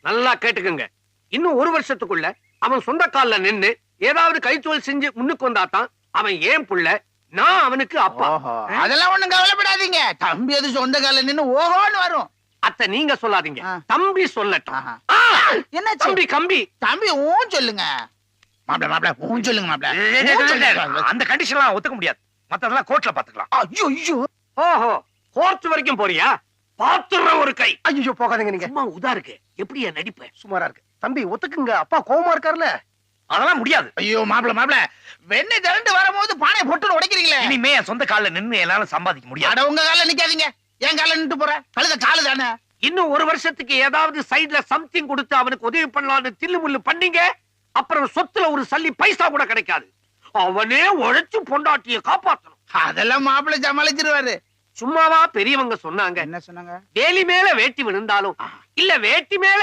நல்லா கேட்டுக்குங்க. இன்னும் ஒரு வருஷத்துக்குள்ள அவன் சொந்த கால்ல நின்னு ஏதாவது கைத்தொழில் செஞ்சு முன்னுக்கு வந்தாதான் அவன் ஏன் புள்ள, நான் அவனுக்கு அப்பா. அதெல்லாம் ஒண்ணும் கவலைப்படாதீங்க. தம்பி அது சொந்த கால நின்னு ஓஹோன்னு வரும். அத்த நீங்க சொல்லாதீங்க, தம்பி சொல்லட்டும். என்ன தம்பி கம்பி தம்பி ஊன் சொல்லுங்க. மாப்ள மாப்ள ஊன் சொல்லுங்க மாப்ள. அந்த கண்டிஷன்லாம் ஒத்துக்க முடியாது. மத்ததெல்லாம் கோர்ட்ல பாத்துக்கலாம். ஐயோ ஐயோ. ஓஹோ, கோர்ட் வரைக்கும் போறியா? பாத்துற ஒரு கை. ஐயோ போகாதீங்க நீங்க. சும்மா உதா இருக்கு. எப்படியா நடிப்ப? சுமாரா இருக்கு. தம்பி ஒத்துக்குங்க, அப்பா கோவமா இருக்காருல்ல. அதெல்லாம் முடியாது. ஐயோ மாப்ள மாப்ள, வெண்ணெய் திரண்டு வரும்போது பானை போட்டு உடைக்கிறீங்களே. இனிமே என் சொந்த கால்ல நின்னு என்னால சம்பாதிக்க முடியாது. அட உங்க கால நிக்காதீங்க, என் கால நின்று போற. கழுத காலு தானே. இன்னும் ஒரு வருஷத்துக்கு ஏதாவது சைடுல சம்திங் கொடுத்து அவனுக்கு உதவி பண்ணலாம்னு தில்லு முள்ளு பண்ணீங்க, அப்புறம் சொத்துல ஒரு சல்லி பைசா கூட கிடைக்காது. அவனே உழைச்சு பொண்டாட்டிய காப்பாத்தணும். அதெல்லாம் மாப்பிள்ளை சமாளிச்சிருவாரு. சும்மாவா பெரியவங்க சொன்னாங்க? என்ன சொன்னாங்க? வேலி மேல வேட்டி விழுந்தாலும் இல்ல வேட்டி மேல